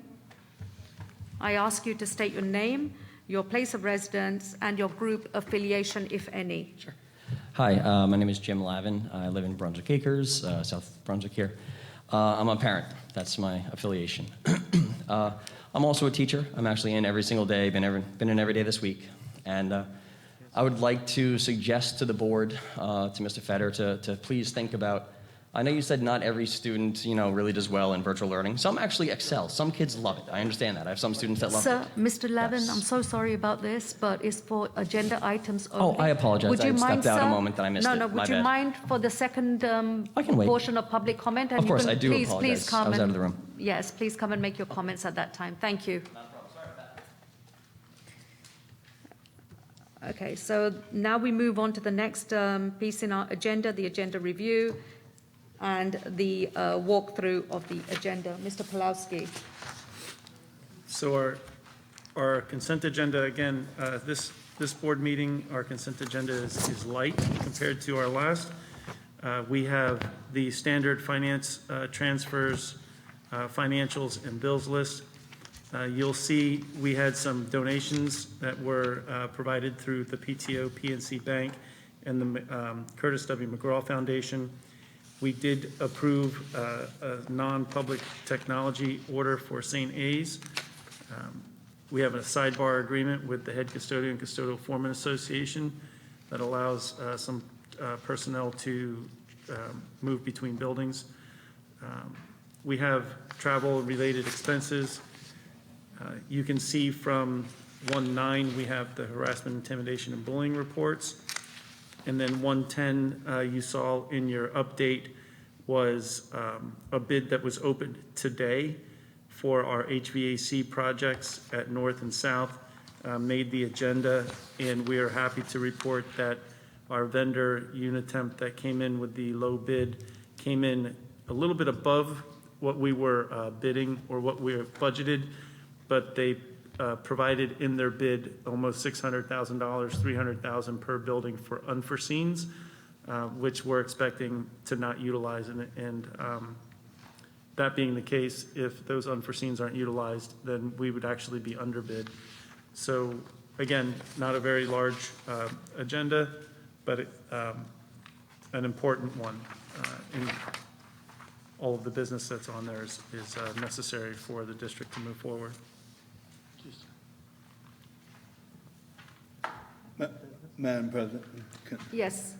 Speaker 8: I ask you to state your name, your place of residence, and your group affiliation, if any.
Speaker 11: Sure. Hi, my name is Jim Lavin. I live in Brunswick Acres, South Brunswick here. I'm a parent. That's my affiliation. I'm also a teacher. I'm actually in every single day, been in every day this week. And I would like to suggest to the board, to Mr. Fetter, to please think about, I know you said not every student, really does well in virtual learning. Some actually excel. Some kids love it. I understand that. I have some students that love it.
Speaker 8: Sir, Mr. Lavin,
Speaker 11: Yes.
Speaker 8: I'm so sorry about this, but it's for agenda items only.
Speaker 11: Oh, I apologize.
Speaker 8: Would you
Speaker 11: I
Speaker 8: mind,
Speaker 11: stepped out a
Speaker 8: sir?
Speaker 11: moment that I missed it.
Speaker 8: No,
Speaker 11: My
Speaker 8: would you
Speaker 11: bad.
Speaker 8: mind for the second
Speaker 11: I can wait.
Speaker 8: portion of public comment? And
Speaker 11: Of course,
Speaker 8: you can
Speaker 11: I do
Speaker 8: please
Speaker 11: apologize.
Speaker 8: come
Speaker 11: I was out
Speaker 8: and-
Speaker 11: of the room.
Speaker 8: Yes, please come and make your comments at that time. Thank you. Okay, so now we move on to the next piece in our agenda, the agenda review and the walkthrough of the agenda. Mr. Pulowski.
Speaker 1: So our consent agenda, again, this board meeting, our consent agenda is light compared to our last. We have the standard finance transfers, financials, and bills list. You'll see we had some donations that were provided through the PTO, PNC Bank, and the Curtis W. McGraw Foundation. We did approve a non-public technology order for St. A's. We have a sidebar agreement with the Head Custodian and Custodial Foreman Association that allows some personnel to move between buildings. We have travel-related expenses. You can see from 1.9, we have the harassment, intimidation, and bullying reports. And then 1.10, you saw in your update, was a bid that was opened today for our HVAC projects at North and South, made the agenda, and we are happy to report that our vendor, Unitemp, that came in with the low bid, came in a little bit above what we were bidding or what we were budgeted, but they provided in their bid almost $600,000, $300,000 per building for unforeseens, which we're expecting to not utilize. And that being the case, if those unforeseens aren't utilized, then we would actually be underbid. So again, not a very large agenda, but an important one. And all of the business that's on there is necessary for the district to move forward.
Speaker 5: Madam President.
Speaker 8: Yes.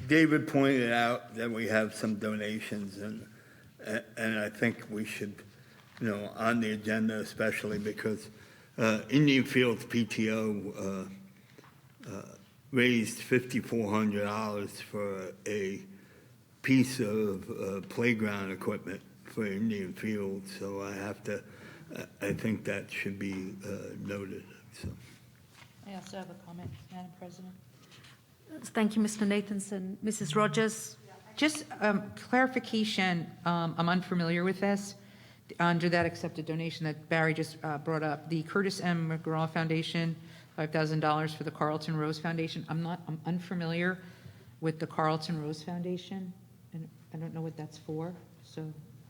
Speaker 5: David pointed out that we have some donations, and I think we should, on the agenda especially, because Indian Fields PTO raised $5,400 for a piece of playground equipment for Indian Fields, so I think that should be noted. So.
Speaker 6: I also have a comment, Madam President.
Speaker 8: Thank you, Mr. Nathanson. Mrs. Rogers?
Speaker 6: Just clarification, I'm unfamiliar with this. under that accepted donation that Barry just brought up, the Curtis M. McGraw Foundation, $5,000 for the Carlton Rose Foundation. I'm unfamiliar with the Carlton Rose Foundation, and I don't know what that's for, so.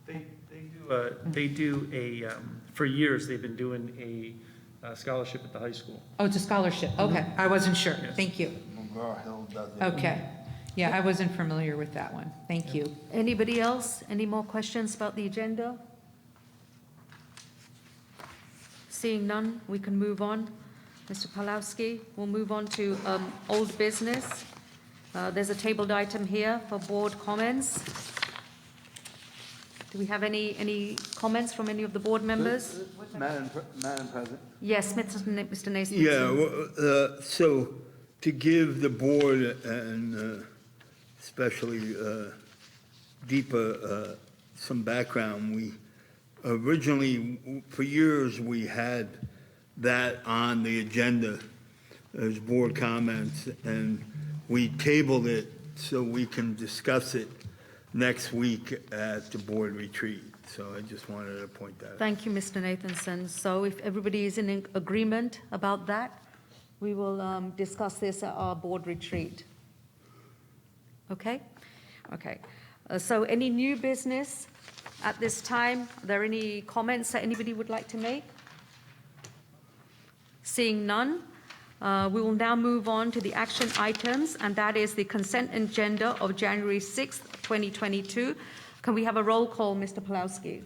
Speaker 1: They do a, for years, they've been doing a scholarship at the high school.
Speaker 6: Oh, it's a scholarship, okay, I wasn't sure,
Speaker 1: Yes.
Speaker 6: thank you.
Speaker 5: McGraw Hill does it.
Speaker 6: Okay, yeah, I wasn't familiar with that one, thank you.
Speaker 8: Anybody else? Any more questions about the agenda? Seeing none, we can move on. Mr. Palowski, we'll move on to old business. There's a tabled item here for board comments. Do we have any comments from any of the board members?
Speaker 5: Madam President.
Speaker 8: Yes, Mr. Naismith.
Speaker 5: Yeah, so to give the board and especially Deepa some background, we originally, for years, we had that on the agenda as board comments, and we tabled it so we can discuss it next week at the board retreat. So I just wanted to point that out.
Speaker 8: Thank you, Mr. Nathanson. So if everybody is in agreement about that, we will discuss this at our board retreat. Okay? Okay. So any new business at this time? Are there any comments that anybody would like to make? Seeing none, we will now move on to the action items, and that is the consent agenda of January 6th, 2022. Can we have a roll call, Mr. Palowski?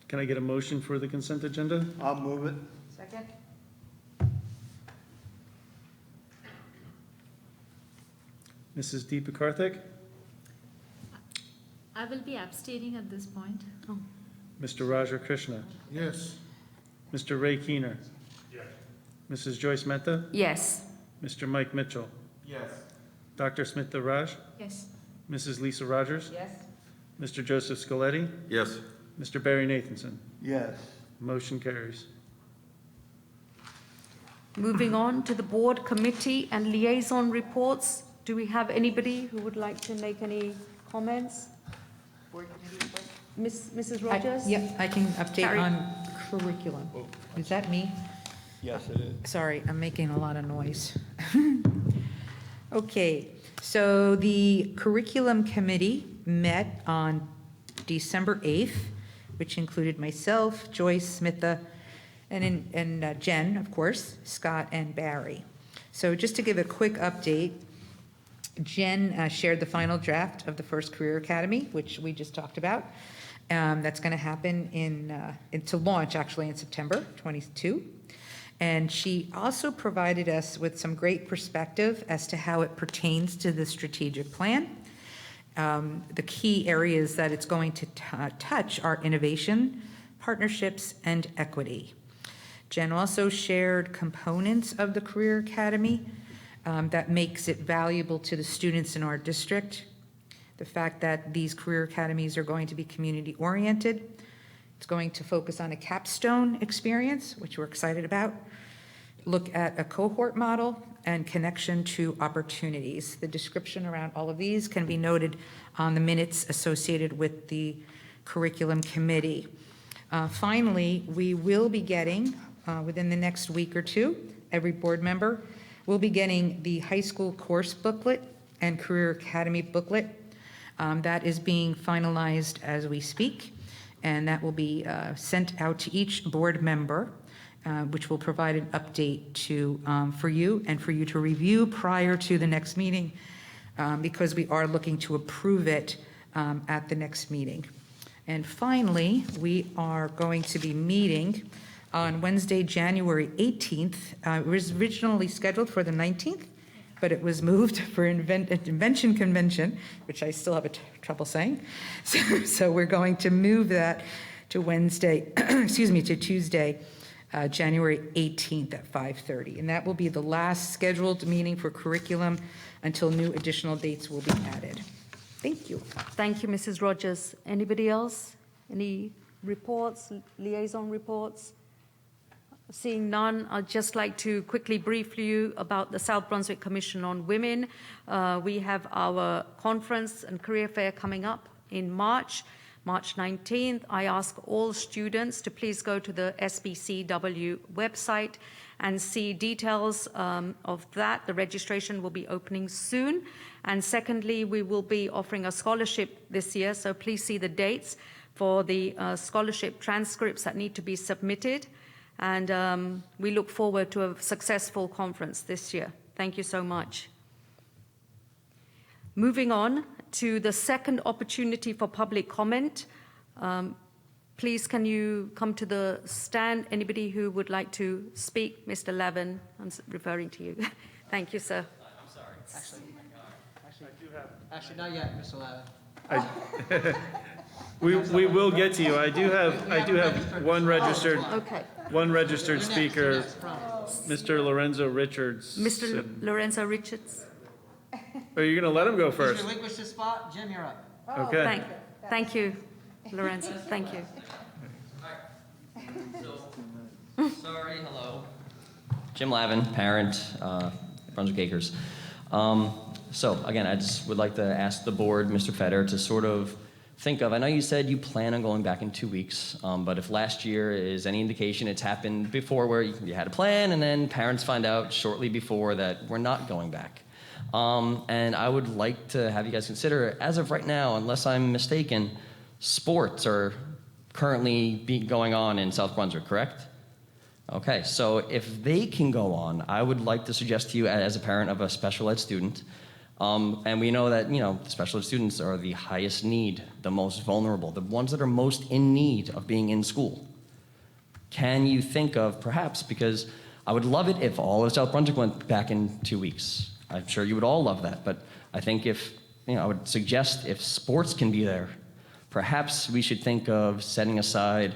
Speaker 1: Can I get a motion for the consent agenda?
Speaker 5: I'll move it.
Speaker 8: Second.
Speaker 1: Mrs. Deepa Karthik?
Speaker 2: I will be abstaining at this point.
Speaker 1: Mr. Raja Krishna?
Speaker 9: Yes.
Speaker 1: Mr. Ray Keener? Yes. Mrs. Joyce Mehta?
Speaker 8: Yes.
Speaker 1: Mr. Mike Mitchell?
Speaker 3: Yes.
Speaker 1: Dr. Smita Raj?
Speaker 2: Yes.
Speaker 1: Mrs. Lisa Rogers?
Speaker 6: Yes.
Speaker 1: Mr. Joseph Scaletti?
Speaker 3: Yes.
Speaker 1: Mr. Barry Nathanson?
Speaker 5: Yes.
Speaker 1: Motion carries.
Speaker 8: Moving on to the board committee and liaison reports. Do we have anybody who would like to make any comments? Mrs. Rogers?
Speaker 6: Yep, I can update
Speaker 8: Carrie.
Speaker 6: on curriculum. Is that me?
Speaker 5: Yes, it is.
Speaker 6: Sorry, I'm making a lot of noise. Okay, so the curriculum committee met on December 8th, which included myself, Joyce, Smitha, and Jen, of course, Scott, and Barry. So just to give a quick update, Jen shared the final draft of the first Career Academy, which we just talked about. That's going to happen to launch actually in September 22. And she also provided us with some great perspective as to how it pertains to the strategic plan. The key areas that it's going to touch are innovation, partnerships, and equity. Jen also shared components of the Career Academy that makes it valuable to the students in our district. The fact that these career academies are going to be community-oriented. It's going to focus on a capstone experience, which we're excited about. Look at a cohort model and connection to opportunities. The description around all of these can be noted on the minutes associated with the curriculum committee. Finally, we will be getting, within the next week or two, every board member will be getting the high school course booklet and Career Academy booklet. That is being finalized as we speak, and that will be sent out to each board member, which will provide an update for you and for you to review prior to the next meeting, because we are looking to approve it at the next meeting. And finally, we are going to be meeting on Wednesday, January 18th. It was originally scheduled for the 19th, but it was moved for Invention Convention, which I still have trouble saying. So we're going to move that to Wednesday, to Tuesday, January 18th at 5:30. And that will be the last scheduled meeting for curriculum until new additional dates will be added. Thank you.
Speaker 8: Thank you, Mrs. Rogers. Anybody else? Any reports, liaison reports? Seeing none, I'd just like to quickly brief you about the South Brunswick Commission on Women. We have our conference and career fair coming up in March 19th. I ask all students to please go to the SBCW website and see details of that. The registration will be opening soon. And secondly, we will be offering a scholarship this year, so please see the dates for the scholarship transcripts that need to be submitted. And we look forward to a successful conference this year. Thank you so much. Moving on to the second opportunity for public comment. Please, can you come to the stand? Anybody who would like to speak? Mr. Levin, I'm referring to you. Thank you, sir.
Speaker 4: I'm sorry. Actually, not yet, Mr. Lavin.
Speaker 1: We will get to you. I do have one registered speaker, Mr. Lorenzo Richards.
Speaker 8: Mr. Lorenzo Richards.
Speaker 1: Are you going to let him go first?
Speaker 4: Relinquish the spot. Jim, you're up.
Speaker 1: Okay.
Speaker 8: Thank you, Lorenzo. Thank you.
Speaker 11: Sorry, hello. Jim Lavin, parent, Brunswick Acres. So again, I just would like to ask the board, Mr. Fetter, to sort of think of, I know you said you plan on going back in 2 weeks, but if last year is any indication, it's happened before where you had a plan and then parents find out shortly before that we're not going back. And I would like to have you guys consider, as of right now, unless I'm mistaken, sports are currently going on in South Brunswick, correct? Okay, so if they can go on, I would like to suggest to you as a parent of a special ed student, and we know that, special ed students are the highest need, the most vulnerable, the ones that are most in need of being in school. Can you think of perhaps, because I would love it if all of South Brunswick went back in 2 weeks. I'm sure you would all love that, but I think if, I would suggest if sports can be there, perhaps we should think of setting aside,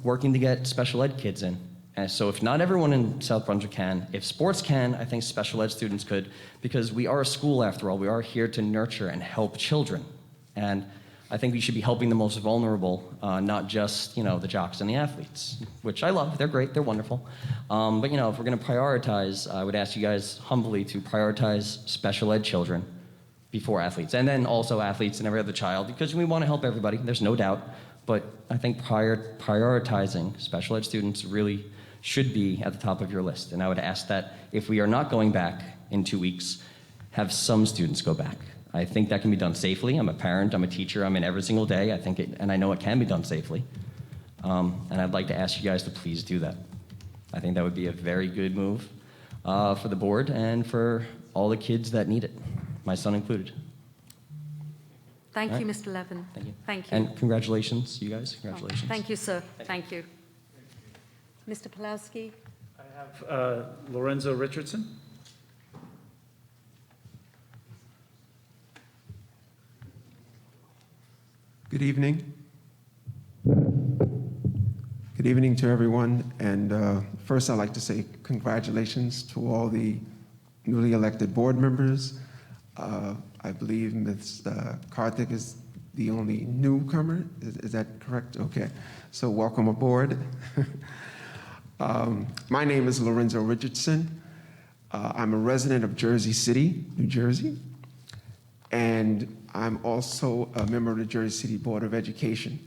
Speaker 11: working to get special ed kids in. And so if not everyone in South Brunswick can, if sports can, I think special ed students could, because we are a school after all. We are here to nurture and help children. And I think we should be helping the most vulnerable, not just, the jocks and the athletes, which I love. They're great. They're wonderful. But, if we're going to prioritize, I would ask you guys humbly to prioritize special ed children before athletes, and then also athletes and every other child, because we want to help everybody. There's no doubt. But I think prioritizing special ed students really should be at the top of your list. And I would ask that if we are not going back in 2 weeks, have some students go back. I think that can be done safely. I'm a parent, I'm a teacher, I'm in every single day. And I know it can be done safely. And I'd like to ask you guys to please do that. I think that would be a very good move for the board and for all the kids that need it, my son included.
Speaker 8: Thank you, Mr. Levin.
Speaker 11: Thank you.
Speaker 8: Thank you.
Speaker 11: And congratulations, you guys. Congratulations.
Speaker 8: Thank you, sir. Thank you. Mr. Pulowski.
Speaker 1: I have Lorenzo Richardson.
Speaker 12: Good evening. Good evening to everyone. And first, I'd like to say congratulations to all the newly elected board members. I believe Ms. Karthik is the only newcomer. Is that correct? Okay. So welcome aboard. My name is Lorenzo Richardson. I'm a resident of Jersey City, New Jersey. And I'm also a member of the Jersey City Board of Education.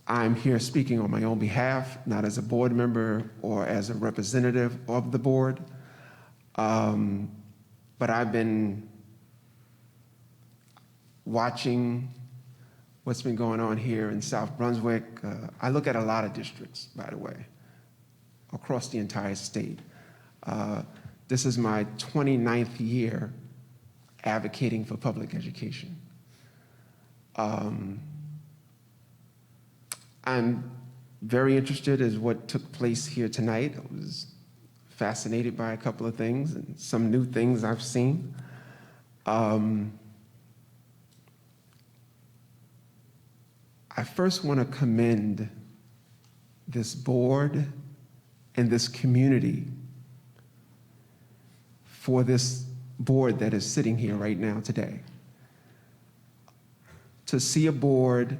Speaker 12: I'm here speaking on my own behalf, not as a board member or as a representative of the board. But I've been watching what's been going on here in South Brunswick. I look at a lot of districts, by the way, across the entire state. This is my 29th year advocating for public education. I'm very interested in what took place here tonight. I was fascinated by a couple of things and some new things I've seen. I first want to commend this board and this community for this board that is sitting here right now today. To see a board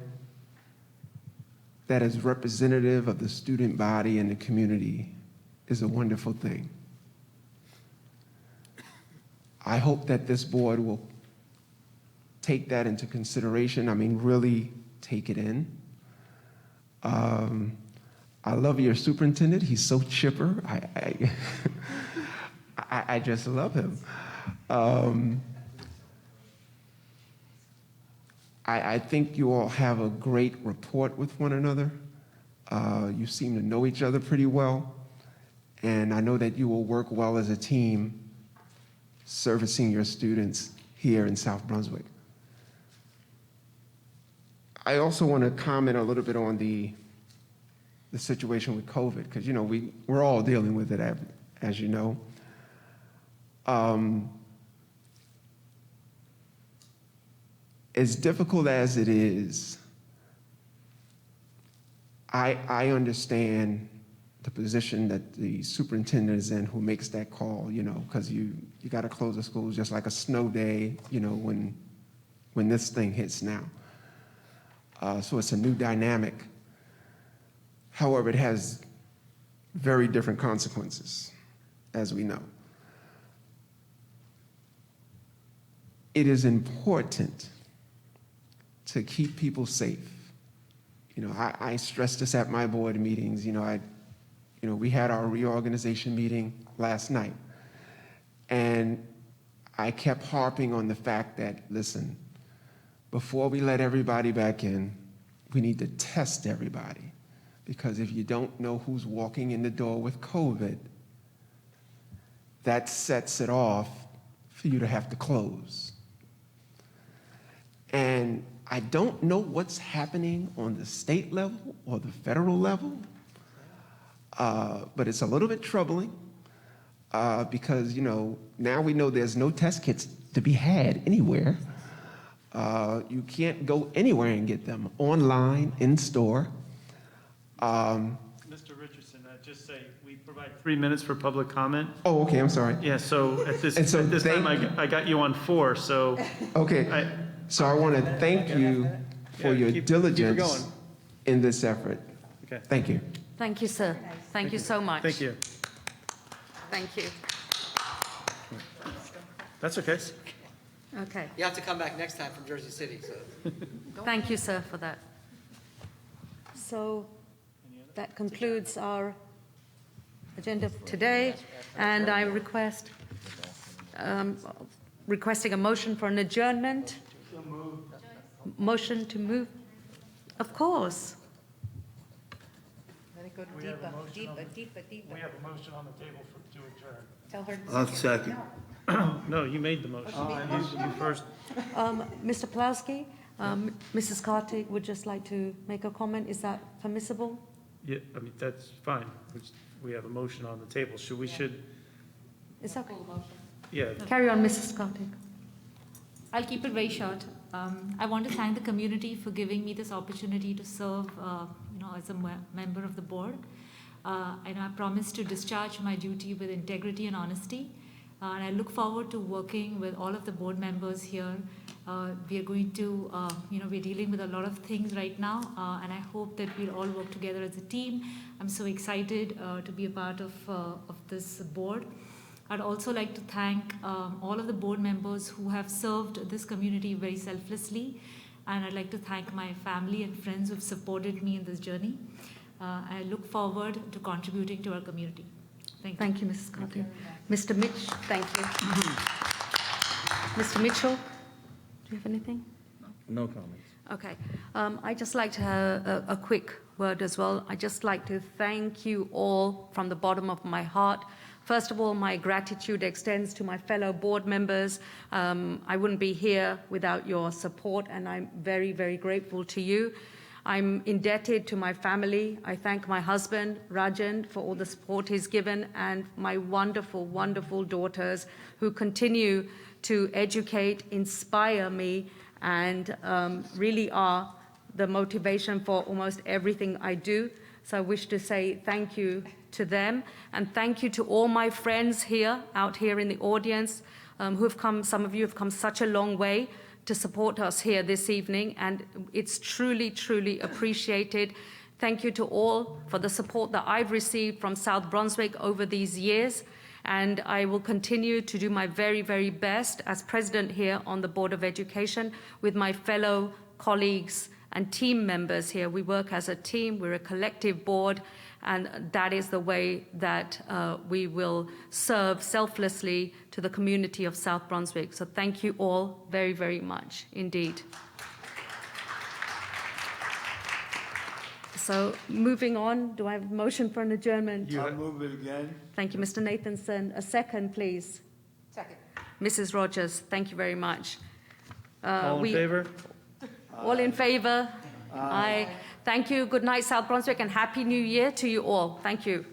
Speaker 12: that is representative of the student body and the community is a wonderful thing. I hope that this board will take that into consideration. I mean, really take it in. I love your superintendent. He's so chipper. I just love him. I think you all have a great rapport with one another. You seem to know each other pretty well. And I know that you will work well as a team servicing your students here in South Brunswick. I also want to comment a little bit on the situation with COVID, because, you know, we're all dealing with it, as you know. As difficult as it is, I understand the position that the superintendent is in who makes that call, you know, because you got to close the schools just like a snow day, you know, when this thing hits now. So it's a new dynamic. However, it has very different consequences, as we know. It is important to keep people safe. You know, I stress this at my board meetings. You know, we had our reorganization meeting last night, and I kept harping on the fact that, listen, before we let everybody back in, we need to test everybody. Because if you don't know who's walking in the door with COVID, that sets it off for you to have to close. And I don't know what's happening on the state level or the federal level, but it's a little bit troubling because, you know, now we know there's no test kits to be had anywhere. You can't go anywhere and get them, online, in store.
Speaker 1: Mr. Richardson, just say, we provide 3 minutes for public comment.
Speaker 12: Oh, okay, I'm sorry.
Speaker 1: Yeah, so at this
Speaker 12: And
Speaker 1: time, I got you on 4, so.
Speaker 12: Okay, so I want to thank you for your
Speaker 1: keep it
Speaker 12: diligence
Speaker 1: going.
Speaker 12: in this effort.
Speaker 1: Okay.
Speaker 12: Thank you.
Speaker 8: Thank you, sir. Thank you so much.
Speaker 1: Thank you.
Speaker 8: Thank you.
Speaker 1: That's okay.
Speaker 8: Okay.
Speaker 4: You have to come back next time from Jersey City, so.
Speaker 8: Thank you, sir, for that. So that concludes our agenda for today, and I requesting a motion for an adjournment. Motion to move? Of course.
Speaker 6: Let it go deeper, deeper, deeper, deeper.
Speaker 1: We have a motion on the table to adjourn.
Speaker 6: Tell her.
Speaker 5: I'll second.
Speaker 1: No, you made the motion. You first.
Speaker 8: Mr. Pulaski, Mrs. Kartik would just like to make a comment. Is that permissible?
Speaker 1: Yeah, I mean, that's fine. We have a motion on the table.
Speaker 8: Is that okay?
Speaker 1: Yeah.
Speaker 8: Carry on, Mrs. Kartik.
Speaker 2: I'll keep it very short. I want to thank the community for giving me this opportunity to serve, as a member of the board. And I promise to discharge my duty with integrity and honesty. And I look forward to working with all of the board members here. We are going to, we're dealing with a lot of things right now, and I hope that we'll all work together as a team. I'm so excited to be a part of this board. I'd also like to thank all of the board members who have served this community very selflessly, and I'd like to thank my family and friends who have supported me in this journey. I look forward to contributing to our community.
Speaker 8: Thank you, Mrs. Kartik. Mr. Mitch, thank you. Mr. Mitchell, do you have anything?
Speaker 3: No comments.
Speaker 8: Okay. I'd just like to have a quick word as well. I'd just like to thank you all from the bottom of my heart. First of all, my gratitude extends to my fellow board members. I wouldn't be here without your support, and I'm very, very grateful to you. I'm indebted to my family. I thank my husband, Rajan, for all the support he's given, and my wonderful, wonderful daughters who continue to educate, inspire me, and really are the motivation for almost everything I do. So I wish to say thank you to them, and thank you to all my friends here, out here in the audience, who have come, some of you have come such a long way to support us here this evening, and it's truly, truly appreciated. Thank you to all for the support that I've received from South Brunswick over these years. And I will continue to do my very, very best as president here on the Board of Education with my fellow colleagues and team members here. We work as a team, we're a collective board, and that is the way that we will serve selflessly to the community of South Brunswick. So thank you all very, very much indeed. So moving on, do I have a motion for an adjournment?
Speaker 5: I'll move it again.
Speaker 8: Thank you, Mr. Nathanson. A second, please.
Speaker 6: Second.
Speaker 8: Mrs. Rogers, thank you very much.
Speaker 1: All in favor?
Speaker 8: All in favor? Aye. Thank you. Good night, South Brunswick, and Happy New Year to you all. Thank you.